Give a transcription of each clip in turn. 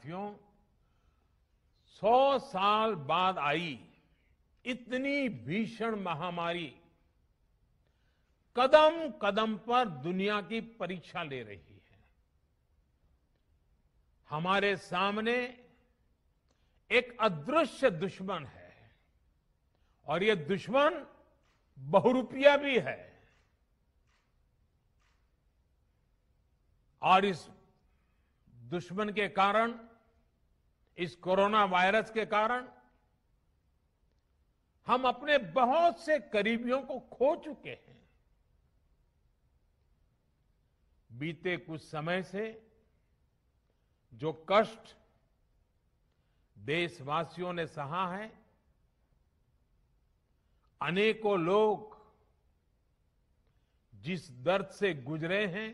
साथियों, 100 साल बाद आई इतनी भीषण महामारी कदम कदम पर दुनिया की परीक्षा ले रही है। हमारे सामने एक अदृश्य दुश्मन है और ये दुश्मन बहुरूपिया भी है। और इस दुश्मन के कारण, इस कोरोना वायरस के कारण हम अपने बहुत से करीबियों को खो चुके हैं। बीते कुछ समय से जो कष्ट देशवासियों ने सहा है, अनेकों लोग जिस दर्द से गुजरे हैं,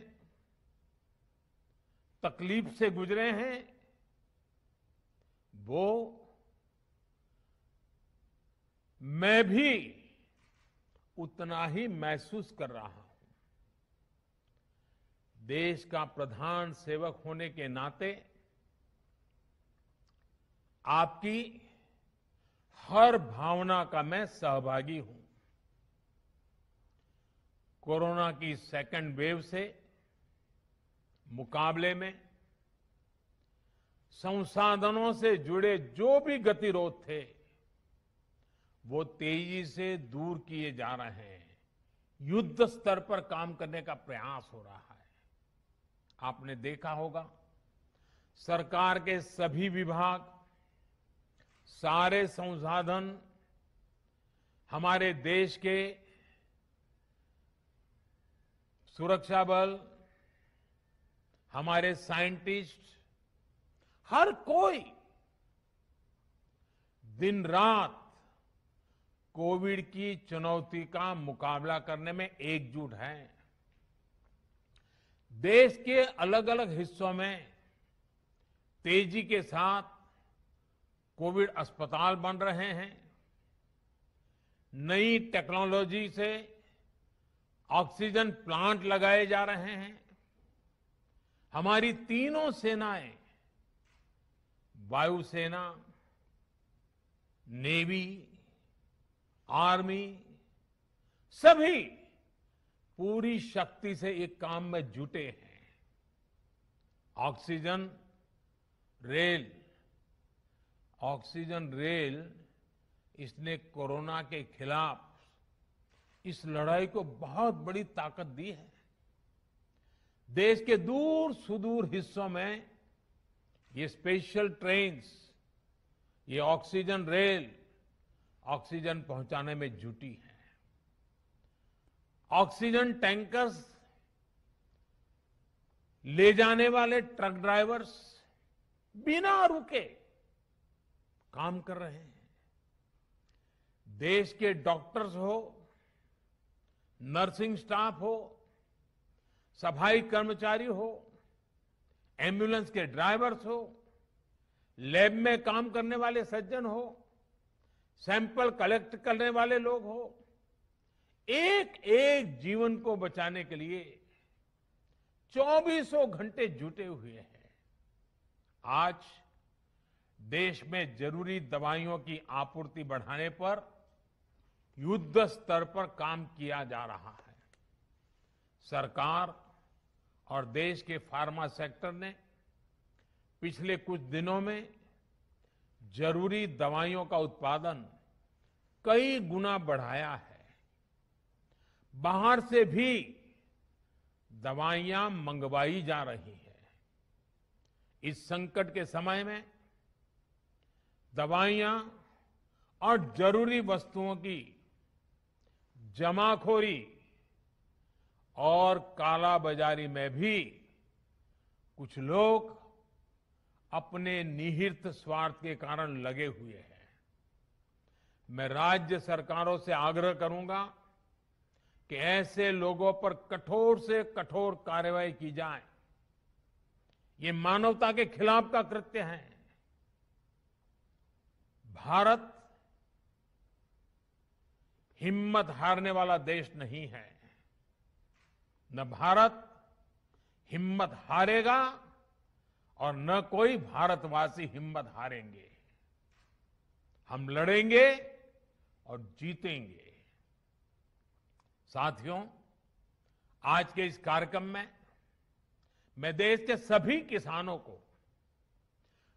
तकलीफ से गुजरे हैं, वो मैं भी उतना ही महसूस कर रहा हूं। देश का प्रधान सेवक होने के नाते आपकी हर भावना का मैं सहभागी हूं। कोरोना की सेकंड वेव से मुकाबले में संसाधनों से जुड़े जो भी गतिरोध थे, वो तेजी से दूर किए जा रहे हैं। युद्ध स्तर पर काम करने का प्रयास हो रहा है। आपने देखा होगा, सरकार के सभी विभाग, सारे संसाधन, हमारे देश के सुरक्षा बल, हमारे साइंटिस्ट, हर कोई दिन रात कोविड की चुनौती का मुकाबला करने में एकजुट है। देश के अलग अलग हिस्सों में तेजी के साथ कोविड अस्पताल बन रहे हैं। नई टेक्नोलॉजी से ऑक्सीजन प्लांट लगाए जा रहे हैं। हमारी तीनों सेनाएं, वायुसेना, नेवी, आर्मी, सभी पूरी शक्ति से एक काम में जुटे हैं। ऑक्सीजन रेल इसने कोरोना के खिलाफ इस लड़ाई को बहुत बड़ी ताकत दी है। देश के दूर सुदूर हिस्सों में ये स्पेशल ट्रेन्स, ये ऑक्सीजन रेल ऑक्सीजन पहुंचाने में जुटी है। ऑक्सीजन टैंकर्स ले जाने वाले ट्रक ड्राइवर्स बिना रुके काम कर रहे हैं। देश के डॉक्टर्स हो, नर्सिंग स्टाफ हो, सफाई कर्मचारी हो, एम्बुलेंस के ड्राइवर्स हो, लैब में काम करने वाले सज्जन हो, सैंपल कलेक्ट करने वाले लोग हो, एक एक जीवन को बचाने के लिए 24 घंटे जुटे हुए हैं। आज देश में जरूरी दवाइयों की आपूर्ति बढ़ाने पर युद्ध स्तर पर काम किया जा रहा है। सरकार और देश के फार्मा सेक्टर ने पिछले कुछ दिनों में जरूरी दवाइयों का उत्पादन कई गुना बढ़ाया है। बाहर से भी दवाइयां मंगवाई जा रही हैं। इस संकट के समय में दवाइयां और जरूरी वस्तुओं की जमाखोरी और कालाबाजारी में भी कुछ लोग अपने निहित स्वार्थ के कारण लगे हुए हैं। मैं राज्य सरकारों से आग्रह करूंगा कि ऐसे लोगों पर कठोर से कठोर कार्रवाई की जाए। ये मानवता के खिलाफ का कृत्य है। भारत हिम्मत हारने वाला देश नहीं है। न भारत हिम्मत हारेगा और न कोई भारतवासी हिम्मत हारेंगे। हम लड़ेंगे और जीतेंगे। साथियों, आज के इस कार्यक्रम में मैं देश के सभी किसानों को,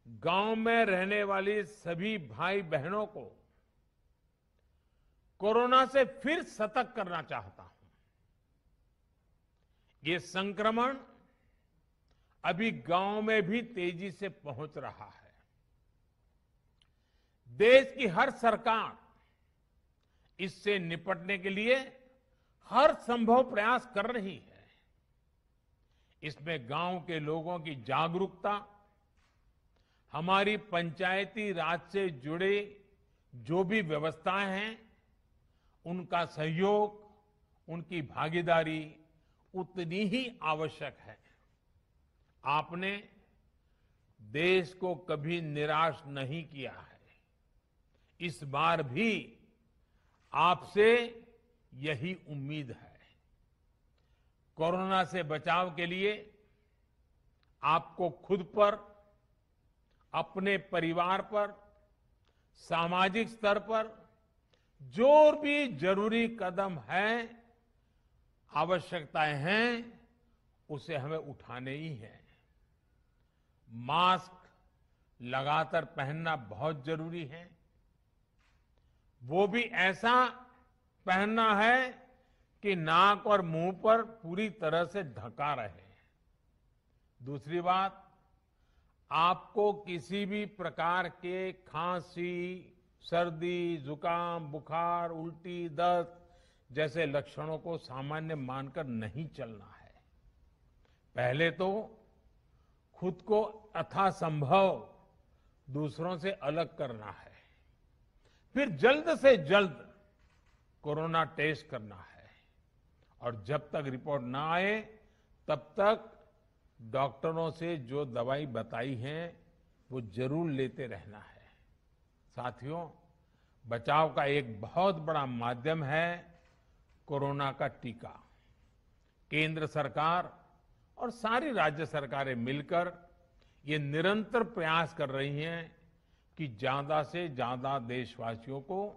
गांव में रहने वाली सभी भाई बहनों को कोरोना से फिर सतर्क करना चाहता हूं। ये संक्रमण अभी गांव में भी तेजी से पहुंच रहा है। देश की हर सरकार इससे निपटने के लिए हर संभव प्रयास कर रही है। इसमें गांव के लोगों की जागरूकता, हमारी पंचायती राज से जुड़े जो भी व्यवस्थाएं हैं, उनका सहयोग, उनकी भागीदारी उतनी ही आवश्यक है। आपने देश को कभी निराश नहीं किया है। इस बार भी आपसे यही उम्मीद है। कोरोना से बचाव के लिए आपको खुद पर, अपने परिवार पर, सामाजिक स्तर पर जो भी जरूरी कदम है, आवश्यकताएं हैं, उसे हमें उठाने ही है। मास्क लगातार पहनना बहुत जरूरी है। वो भी ऐसा पहनना है कि नाक और मुंह पर पूरी तरह से ढका रहे। दूसरी बात, आपको किसी भी प्रकार के खांसी, सर्दी, जुकाम, बुखार, उल्टी, दस्त जैसे लक्षणों को सामान्य मानकर नहीं चलना है। पहले तो खुद को यथासंभव दूसरों से अलग करना है, फिर जल्द से जल्द कोरोना टेस्ट करना है, और जब तक रिपोर्ट ना आए तब तक डॉक्टरों से जो दवाई बताई है वो जरूर लेते रहना है। साथियों, बचाव का एक बहुत बड़ा माध्यम है कोरोना का टीका। केंद्र सरकार और सारी राज्य सरकारें मिलकर ये निरंतर प्रयास कर रही हैं कि ज्यादा से ज्यादा देशवासियों को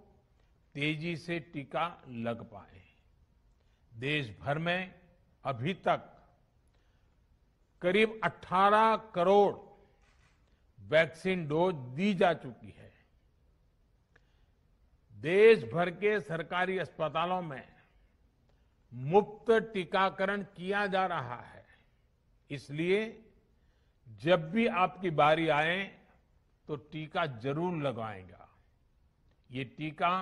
तेजी से टीका लग पाए। देश भर में अभी तक करीब 18 करोड़ वैक्सीन डोज दी जा चुकी है। देश भर के सरकारी अस्पतालों में मुफ्त टीकाकरण किया जा रहा है। इसलिए जब भी आपकी बारी आए तो टीका जरूर लगवाएगा। ये टीका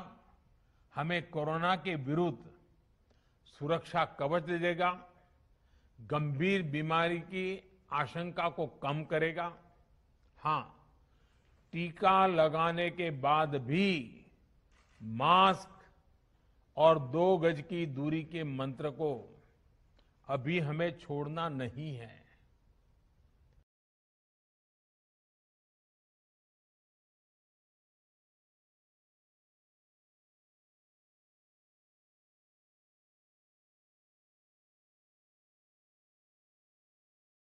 हमें कोरोना के विरुद्ध सुरक्षा कवच देगा, गंभीर बीमारी की आशंका को कम करेगा। हां, टीका लगाने के बाद भी मास्क और 2 गज की दूरी के मंत्र को अभी हमें छोड़ना नहीं है।